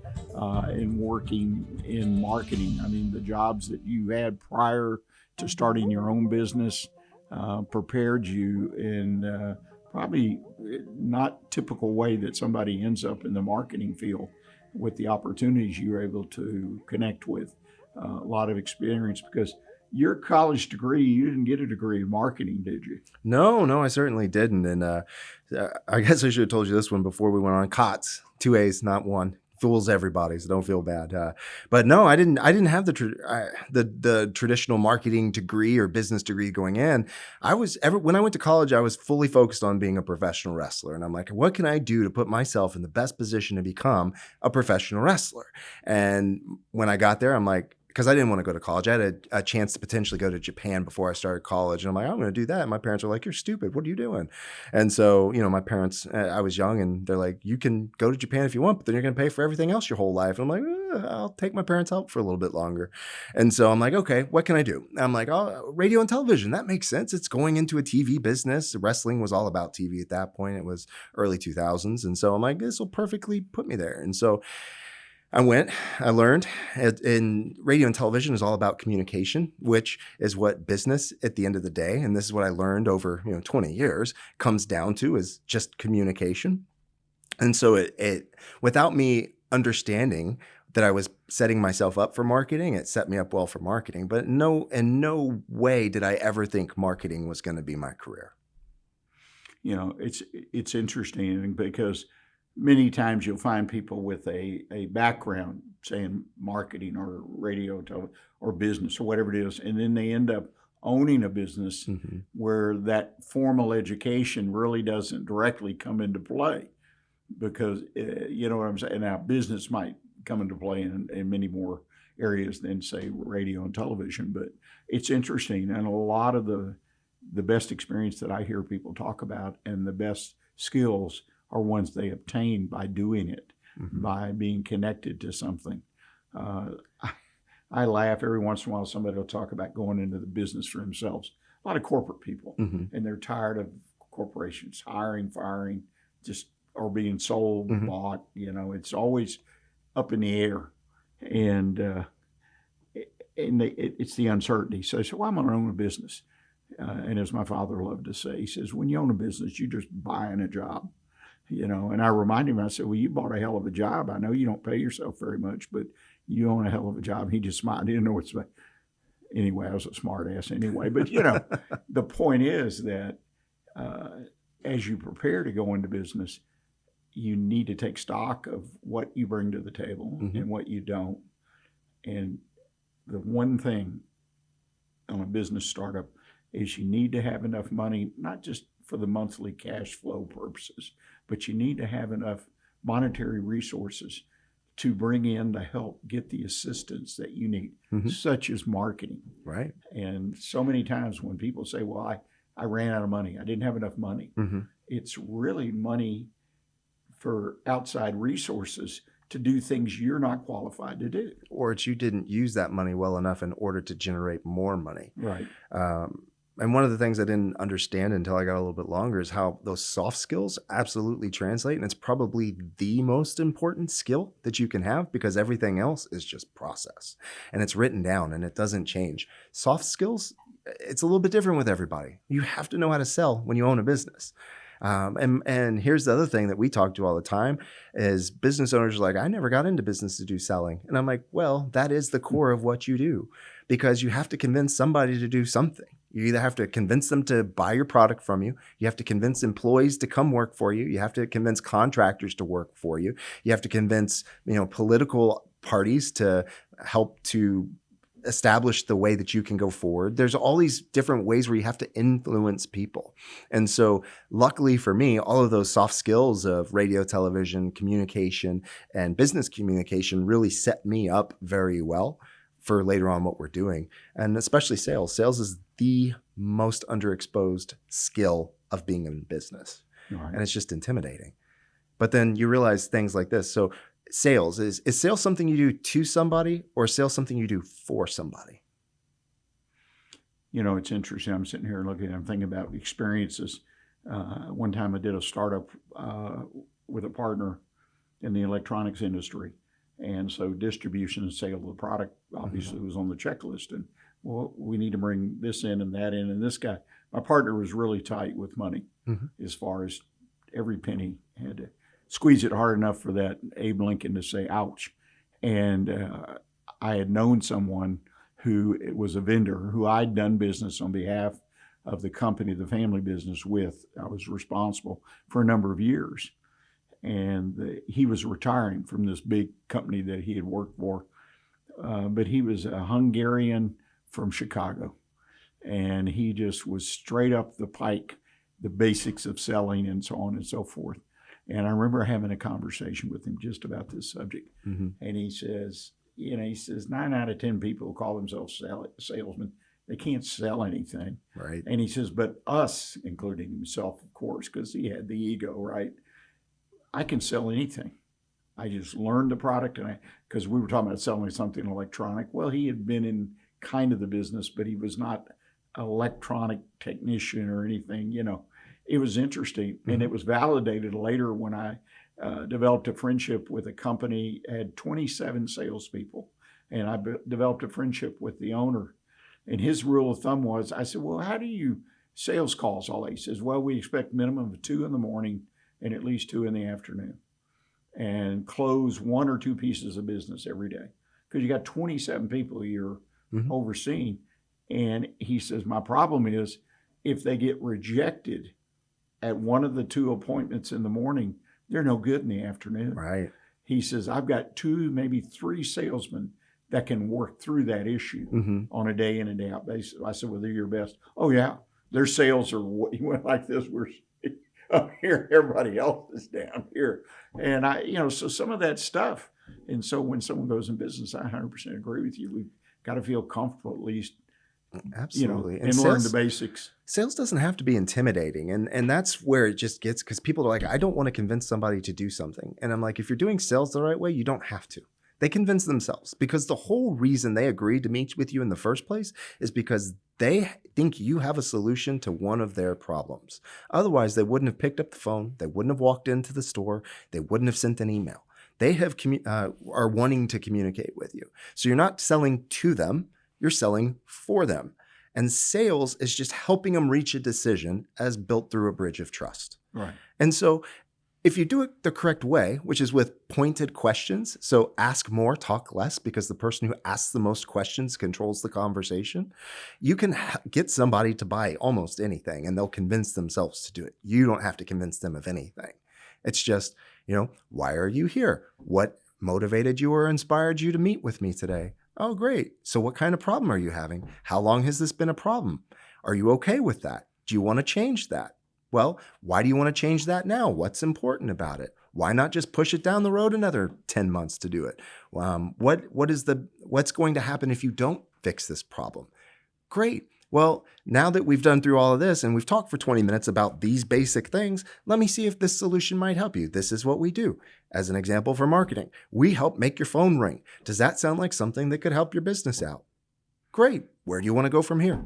in working in marketing. I mean, the jobs that you had prior to starting your own business prepared you in probably not typical way that somebody ends up in the marketing field, with the opportunities you were able to connect with. A lot of experience, because your college degree, you didn't get a degree in marketing, did you? No, I certainly didn't. And I guess I should have told you this one before we went on. Kaatz, 2 A's, not 1. Fools everybody, so don't feel bad. But no, I didn't have the traditional marketing degree or business degree going in. When I went to college, I was fully focused on being a professional wrestler, and I'm like, what can I do to put myself in the best position to become a professional wrestler? And when I got there, I'm like, because I didn't want to go to college. I had a chance to potentially go to Japan before I started college. And I'm like, I'm going to do that. And my parents were like, you're stupid. What are you doing? And so, my parents, I was young, and they're like, you can go to Japan if you want, but then you're going to pay for everything else your whole life. And I'm like, I'll take my parents' help for a little bit longer. And so I'm like, okay, what can I do? I'm like, oh, radio and television. That makes sense. It's going into a TV business. Wrestling was all about TV at that point. It was early 2000s. And so I'm like, this will perfectly put me there. And so I learned, in radio and television is all about communication, which is what business at the end of the day, and this is what I learned over 20 years, comes down to, is just communication. And so it without me understanding that I was setting myself up for marketing, it set me up well for marketing. But in no way did I ever think marketing was going to be my career. It's interesting because many times you'll find people with a background, say in marketing or radio, or business or whatever it is, and then they end up owning a business where that formal education really doesn't directly come into play, because you know what I'm saying. Now, business might come into play in many more areas than, say, radio and television, but it's interesting, and a lot of the best experience that I hear people talk about and the best skills are ones they obtain by doing it, by being connected to something. I laugh every once in a while. Somebody will talk about going into the business for themselves. A lot of corporate people, and they're tired of corporations hiring, firing, just or being sold, bought. You know, it's always up in the air, and it's the uncertainty. So they say, "Well, I'm going to own a business," and as my father loved to say, he says, "When you own a business, you're just buying a job." You know, and I remind him, I said, "Well, you bought a hell of a job. I know you don't pay yourself very much, but you own a hell of a job." He just smiled. He didn't know what's about. Anyway, I was a smart ass anyway. But, you know, the point is that as you prepare to go into business, you need to take stock of what you bring to the table and what you don't. And the one thing on a business startup is you need to have enough money, not just for the monthly cash flow purposes, but you need to have enough monetary resources to bring in to help get the assistance that you need, such as marketing. Right. And so many times when people say, "Well, I ran out of money, I didn't have enough money," it's really money for outside resources to do things you're not qualified to do. Or it's you didn't use that money well enough in order to generate more money. Right. And one of the things I didn't understand until I got a little bit longer is how those soft skills absolutely translate. And it's probably the most important skill that you can have, because everything else is just process and it's written down and it doesn't change. Soft skills, it's a little bit different with everybody. You have to know how to sell when you own a business. And here's the other thing that we talk to all the time is business owners are like, "I never got into business to do selling." And I'm like, well, that is the core of what you do, because you have to convince somebody to do something. You either have to convince them to buy your product from you. You have to convince employees to come work for you. You have to convince contractors to work for you. You have to convince, political parties to help to establish the way that you can go forward. There's all these different ways where you have to influence people. And so luckily for me, all of those soft skills of radio, television, communication, and business communication really set me up very well for later on what we're doing. And especially sales. Sales is the most underexposed skill of being in business. Right. And it's just intimidating. But then you realize things like this. So sales, is sales something you do to somebody, or is sales something you do for somebody? You know, it's interesting. I'm sitting here looking, I'm thinking about experiences. One time I did a startup with a partner in the electronics industry. And so distribution and sale of the product obviously was on the checklist. And, well, we need to bring this in and that in. And this guy, my partner, was really tight with money as far as every penny. Had to squeeze it hard enough for that Abe Lincoln to say, "Ouch." And I had known someone who was a vendor who I'd done business on behalf of the company, the family business with. I was responsible for a number of years. And he was retiring from this big company that he had worked for. But he was a Hungarian from Chicago. And he just was straight up the pike, the basics of selling and so on and so forth. And I remember having a conversation with him just about this subject. And he says, 9 out of 10 people who call themselves salesmen, they can't sell anything. Right. And he says, but us, including himself, of course, because he had the ego, right? I can sell anything. I just learned the product, and because we were talking about selling something electronic. Well, he had been in kind of the business, but he was not an electronic technician or anything. It was interesting, and it was validated later when I developed a friendship with a company, had 27 salespeople, and I developed a friendship with the owner. And his rule of thumb was, I said, "Well, how do you sales calls all that?" He says, "Well, we expect minimum of 2 in the morning and at least 2 in the afternoon, and close 1 or 2 pieces of business every day." Because you got 27 people you're overseeing. And he says, "My problem is if they get rejected at one of the 2 appointments in the morning, they're no good in the afternoon. Right. He says, I've got 2, maybe 3 salesmen that can work through that issue on a day in and day out basis. I said, well, they're your best. Oh, yeah. Their sales are, he went like this, we're up here, everybody else is down here. And so some of that stuff. And so when someone goes in business, I 100% agree with you. We've got to feel comfortable at least, Absolutely. and learn the basics. Sales doesn't have to be intimidating. And that's where it just gets, because people are like, I don't want to convince somebody to do something. And I'm like, if you're doing sales the right way, you don't have to. They convince themselves, because the whole reason they agreed to meet with you in the first place is because they think you have a solution to one of their problems. Otherwise, they wouldn't have picked up the phone. They wouldn't have walked into the store. They wouldn't have sent an email. They have are wanting to communicate with you. So you're not selling to them. You're selling for them. And sales is just helping them reach a decision as built through a bridge of trust. Right. And so if you do it the correct way, which is with pointed questions, so ask more, talk less, because the person who asks the most questions controls the conversation, you can get somebody to buy almost anything and they'll convince themselves to do it. You don't have to convince them of anything. It's just, why are you here? What motivated you or inspired you to meet with me today? Oh, great. So what kind of problem are you having? How long has this been a problem? Are you okay with that? Do you want to change that? Well, why do you want to change that now? What's important about it? Why not just push it down the road another 10 months to do it? What's going to happen if you don't fix this problem? Great. Well, now that we've done through all of this and we've talked for 20 minutes about these basic things, let me see if this solution might help you. This is what we do. As an example for marketing, we help make your phone ring. Does that sound like something that could help your business out? Great. Where do you want to go from here?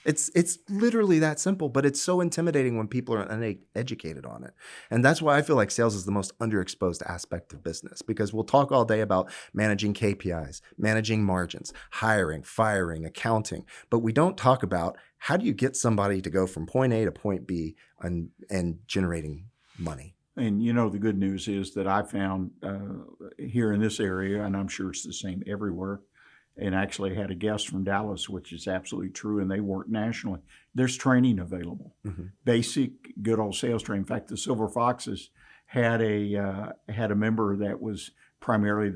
It's literally that simple, but it's so intimidating when people are uneducated on it. And that's why I feel like sales is the most underexposed aspect of business, because we'll talk all day about managing KPIs, managing margins, hiring, firing, accounting, but we don't talk about how do you get somebody to go from point A to point B and generating money. And the good news is that I found here in this area, and I'm sure it's the same everywhere, and actually had a guest from Dallas, which is absolutely true, and they work nationally. There's training available, basic, good old sales training. In fact, the Silver Foxes had a member that was primarily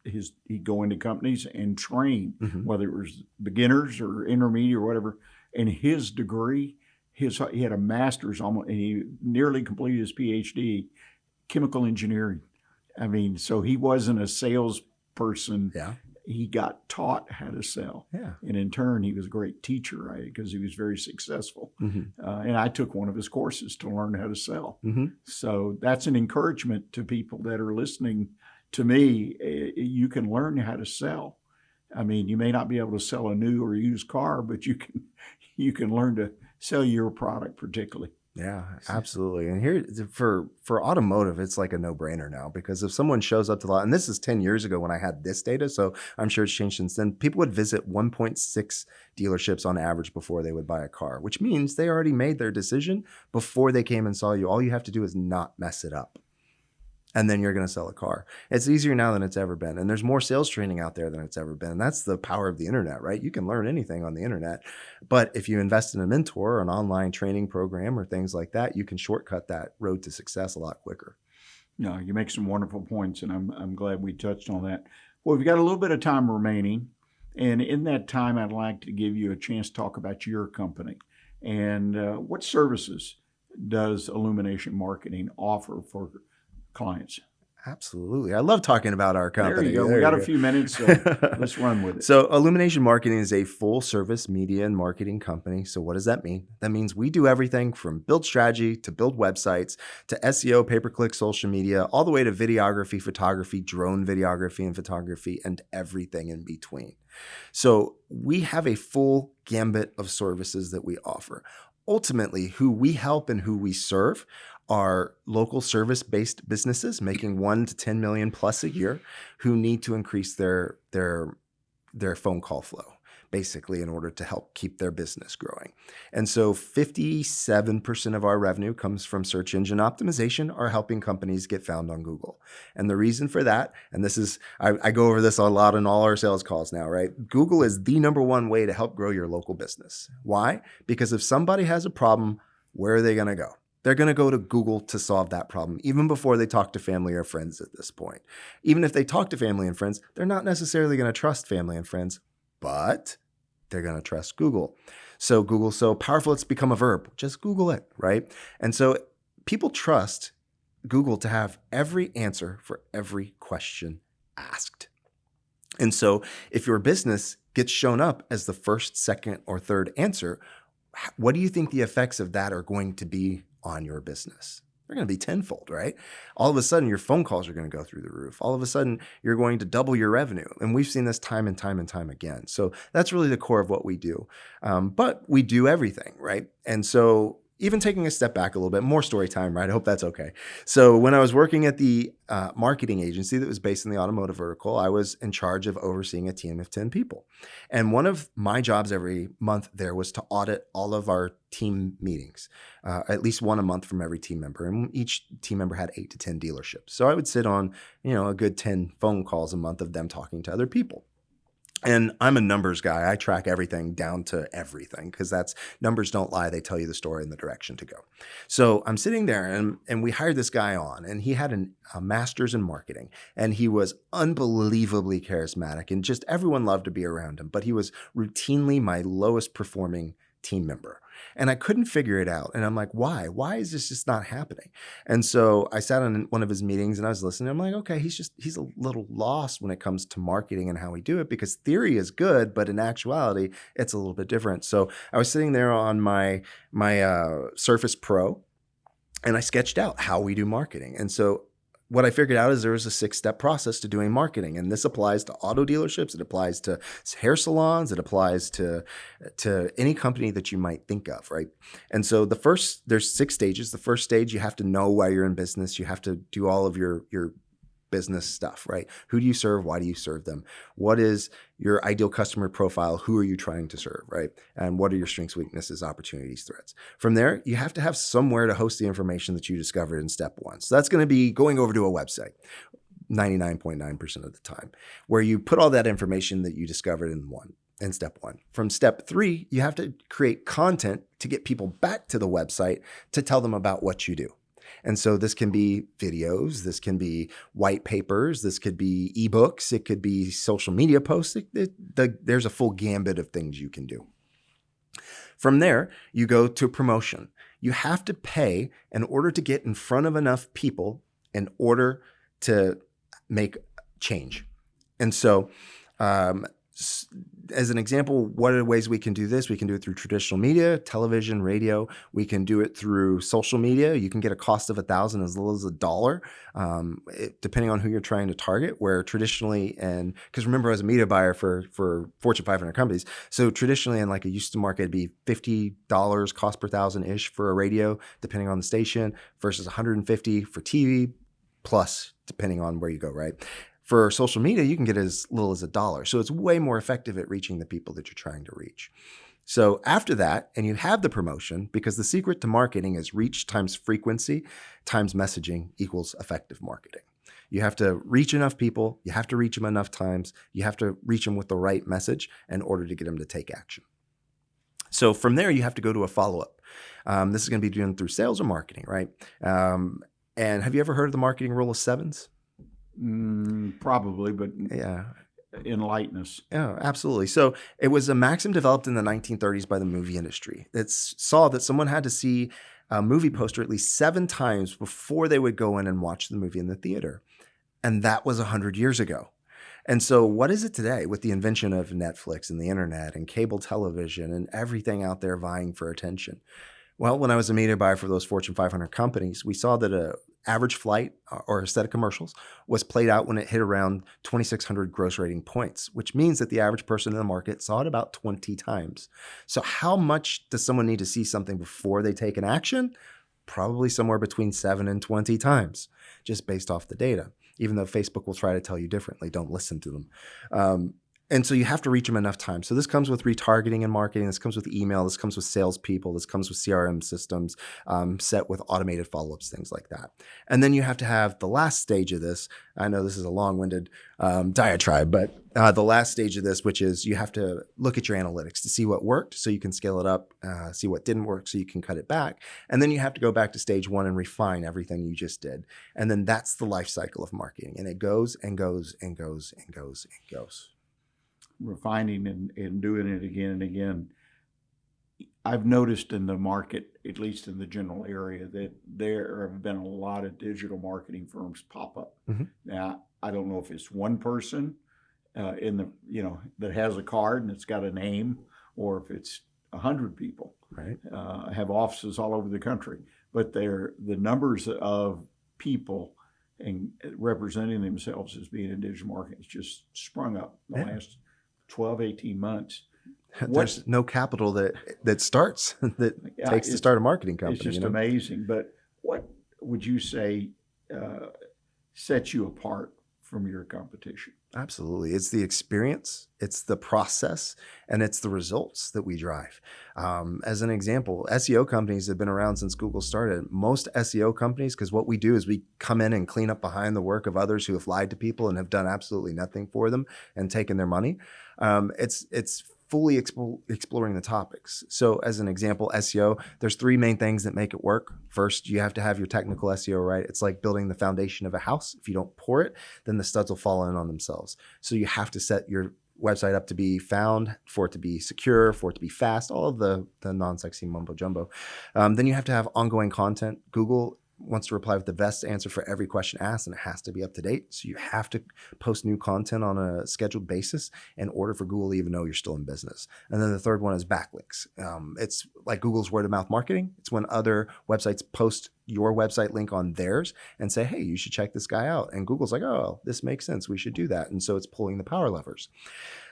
he'd go into companies and train, whether it was beginners or intermediate or whatever. And his degree, he had a master's almost, and he nearly completed his PhD, chemical engineering. I mean, so he wasn't a salesperson. Yeah. He got taught how to sell. Yeah. And in turn, he was a great teacher, right? Because he was very successful. And I took one of his courses to learn how to sell. So that's an encouragement to people that are listening to me. You can learn how to sell. I mean, you may not be able to sell a new or used car, but you can learn to sell your product particularly. Yeah, absolutely. And here for automotive, it's like a no-brainer now, because if someone shows up to the lot, and this is 10 years ago when I had this data, so I'm sure it's changed since then, people would visit 1.6 dealerships on average before they would buy a car, which means they already made their decision before they came and saw you. All you have to do is not mess it up. And then you're going to sell a car. It's easier now than it's ever been. And there's more sales training out there than it's ever been. And that's the power of the internet, right? You can learn anything on the internet. But if you invest in a mentor or an online training program or things like that, you can shortcut that road to success a lot quicker. No, you make some wonderful points, and I'm glad we touched on that. Well, we've got a little bit of time remaining. And in that time, I'd like to give you a chance to talk about your company. And what services does Illumination Marketing offer for clients? Absolutely. I love talking about our company. There you go. We got a few minutes, so let's run with it. So Illumination Marketing is a full service media and marketing company. So what does that mean? That means we do everything from build strategy to build websites to SEO, pay-per-click, social media, all the way to videography, photography, drone videography and photography, and everything in between. So we have a full gambit of services that we offer. Ultimately, who we help and who we serve are local service-based businesses making 1 to 10 million plus a year who need to increase their phone call flow, basically, in order to help keep their business growing. And so 57% of our revenue comes from search engine optimization, or helping companies get found on Google. And the reason for that, and this is, I go over this a lot in all our sales calls now, right? Google is the number one way to help grow your local business. Why? Because if somebody has a problem, where are they going to go? They're going to go to Google to solve that problem, even before they talk to family or friends at this point. Even if they talk to family and friends, they're not necessarily going to trust family and friends, but they're going to trust Google. So Google's so powerful, it's become a verb. Just Google it, right? And so people trust Google to have every answer for every question asked. And so if your business gets shown up as the first, second, or third answer, what do you think the effects of that are going to be on your business? They're going to be tenfold, right? All of a sudden, your phone calls are going to go through the roof. All of a sudden, you're going to double your revenue. And we've seen this time and time and time again. So that's really the core of what we do. But we do everything, right? And so even taking a step back a little bit, more story time, right? I hope that's okay. So when I was working at the marketing agency that was based in the automotive vertical, I was in charge of overseeing a team of 10 people. And one of my jobs every month there was to audit all of our team meetings, at least one a month from every team member. And each team member had 8 to 10 dealerships. So I would sit on, a good 10 phone calls a month of them talking to other people. And I'm a numbers guy. I track everything down to everything because that's numbers don't lie. They tell you the story and the direction to go. So I'm sitting there and we hired this guy on and he had a master's in marketing and he was unbelievably charismatic and just everyone loved to be around him. But he was routinely my lowest performing team member. And I couldn't figure it out. And I'm like, why? Why is this just not happening? And so I sat on one of his meetings and I was listening. I'm like, okay, he's a little lost when it comes to marketing and how we do it because theory is good, but in actuality, it's a little bit different. So I was sitting there on my Surface Pro and I sketched out how we do marketing. And so what I figured out is there was a 6-step process to doing marketing. And this applies to auto dealerships. It applies to hair salons. It applies to any company that you might think of, right? And so there's 6 stages. The first stage, you have to know why you're in business. You have to do all of your business stuff, right? Who do you serve? Why do you serve them? What is your ideal customer profile? Who are you trying to serve, right? And what are your strengths, weaknesses, opportunities, threats? From there, you have to have somewhere to host the information that you discovered in step 1. So that's going to be going over to a website 99.9% of the time, where you put all that information that you discovered in step 1. From step 3, you have to create content to get people back to the website to tell them about what you do. And so this can be videos, this can be white papers, this could be ebooks, it could be social media posts. There's a full gambit of things you can do. From there, you go to promotion. You have to pay in order to get in front of enough people in order to make change. And so, as an example, what are the ways we can do this? We can do it through traditional media, television, radio. We can do it through social media. You can get a cost of $1,000 as little as $1, depending on who you're trying to target. Where traditionally, and because remember, I was a media buyer for Fortune 500 companies, so traditionally, in like a used to market, it'd be $50 cost per thousand ish for a radio, depending on the station, versus $150 for TV, plus depending on where you go, right? For social media, you can get as little as $1. So it's way more effective at reaching the people that you're trying to reach. So after that, and you have the promotion, because the secret to marketing is reach times frequency times messaging equals effective marketing. You have to reach enough people. You have to reach them enough times. You have to reach them with the right message in order to get them to take action. So from there, you have to go to a follow-up. This is going to be done through sales or marketing, right? And have you ever heard of the marketing rule of 7s? Probably, but Yeah. enlighten us. Yeah, absolutely. So it was a maxim developed in the 1930s by the movie industry that saw that someone had to see a movie poster at least 7 times before they would go in and watch the movie in the theater. And that was 100 years ago. And so what is it today with the invention of Netflix and the internet and cable television and everything out there vying for attention? Well, when I was a media buyer for those Fortune 500 companies, we saw that a average flight or a set of commercials was played out when it hit around 2,600 gross rating points, which means that the average person in the market saw it about 20 times. So how much does someone need to see something before they take an action? Probably somewhere between 7 and 20 times, just based off the data. Even though Facebook will try to tell you differently, don't listen to them. And so you have to reach them enough times. So this comes with retargeting and marketing. This comes with email. This comes with salespeople. This comes with CRM systems set with automated follow-ups, things like that. And then you have to have the last stage of this. I know this is a long-winded diatribe, but the last stage of this, which is you have to look at your analytics to see what worked so you can scale it up, see what didn't work so you can cut it back. And then you have to go back to stage one and refine everything you just did. And then that's the life cycle of marketing. And it goes and goes and goes and goes and goes. Refining and doing it again and again. I've noticed in the market, at least in the general area, that there have been a lot of digital marketing firms pop up. Mm-hmm. Now, I don't know if it's one person that has a card and it's got a name, or if it's 100 people. Right. Have offices all over the country, but the numbers of people and representing themselves as being in digital marketing has just sprung up in the last 12, 18 months. There's no capital that starts takes to start a marketing company. It's just amazing. But what would you say sets you apart from your competition? Absolutely. It's the experience, it's the process, and it's the results that we drive. As an example, SEO companies have been around since Google started. Most SEO companies, because what we do is we come in and clean up behind the work of others who have lied to people and have done absolutely nothing for them and taken their money. It's fully exploring the topics. So as an example, SEO, there's three main things that make it work. First, you have to have your technical SEO right. It's like building the foundation of a house. If you don't pour it, then the studs will fall in on themselves. So you have to set your website up to be found, for it to be secure, for it to be fast, all of the non-sexy mumbo jumbo. Then you have to have ongoing content. Google wants to reply with the best answer for every question asked, and it has to be up to date. So you have to post new content on a scheduled basis in order for Google to even know you're still in business. And then the third one is backlinks. It's like Google's word of mouth marketing. It's when other websites post your website link on theirs and say, hey, you should check this guy out. And Google's like, oh, this makes sense. We should do that. And so it's pulling the power levers.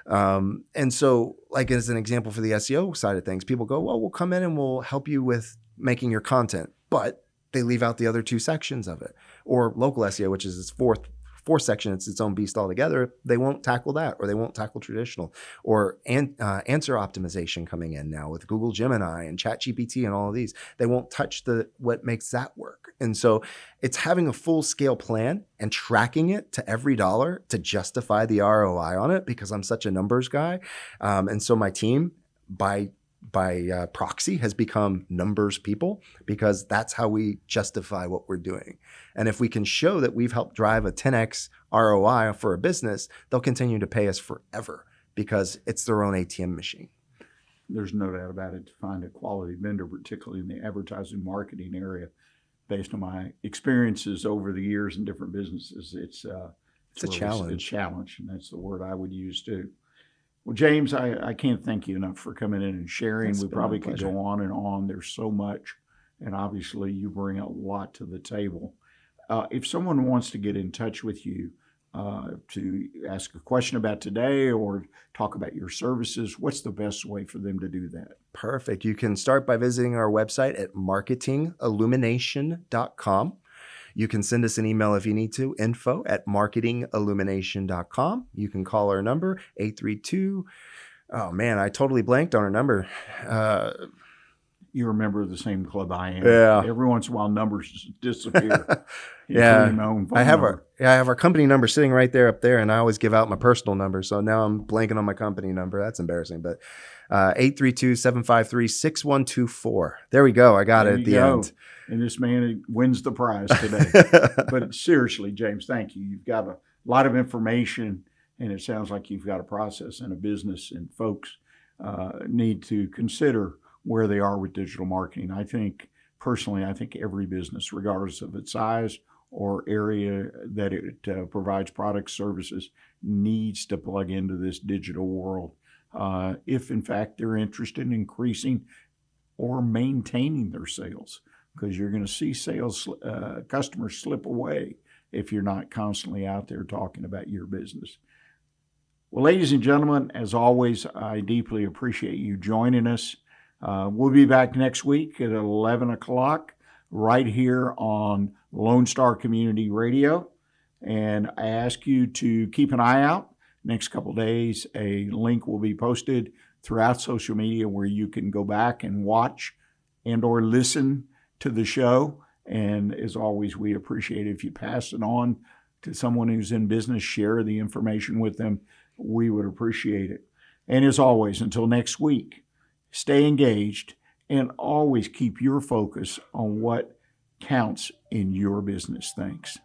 And so, like, as an example for the SEO side of things, people go, well, we'll come in and we'll help you with making your content. But they leave out the other two sections of it. Or local SEO, which is its fourth section, it's its own beast altogether. They won't tackle that, or they won't tackle traditional. Or answer optimization coming in now with Google Gemini and ChatGPT and all of these. They won't touch what makes that work. And so it's having a full scale plan and tracking it to every dollar to justify the ROI on it, because I'm such a numbers guy. And so my team, by proxy, has become numbers people, because that's how we justify what we're doing. And if we can show that we've helped drive a 10x ROI for a business, they'll continue to pay us forever, because it's their own ATM machine. There's no doubt about it. To find a quality vendor, particularly in the advertising marketing area, based on my experiences over the years in different businesses, it's a challenge. It's a challenge, and that's the word I would use too. Well, James, I can't thank you enough for coming in and sharing. We probably could go on and on. There's so much, and obviously you bring a lot to the table. If someone wants to get in touch with you to ask a question about today or talk about your services, what's the best way for them to do that? Perfect. You can start by visiting our website at marketingillumination.com. You can send us an email if you need to, info@marketingillumination.com. You can call our number, 832. Oh, man, I totally blanked on our number. You remember the same club I am. Yeah. Every once in a while, numbers disappear. Yeah. My own phone I have number. I have our company number sitting right there up there, and I always give out my personal number. So now I'm blanking on my company number. That's embarrassing. But 832-753-6124. There we go. I got it at the end. And this man wins the prize today. But seriously, James, thank you. You've got a lot of information, and it sounds like you've got a process and a business, and folks need to consider where they are with digital marketing. I think every business, regardless of its size or area that it provides products, services, needs to plug into this digital world. If in fact they're interested in increasing or maintaining their sales, because you're going to see customers slip away if you're not constantly out there talking about your business. Well, ladies and gentlemen, as always, I deeply appreciate you joining us. We'll be back next week at 11 o'clock right here on Lone Star Community Radio. And I ask you to keep an eye out next couple days, a link will be posted throughout social media where you can go back and watch and or listen to the show. And as always, we appreciate it if you pass it on to someone who's in business, share the information with them. We would appreciate it. And as always, until next week, stay engaged and always keep your focus on what counts in your business. Thanks.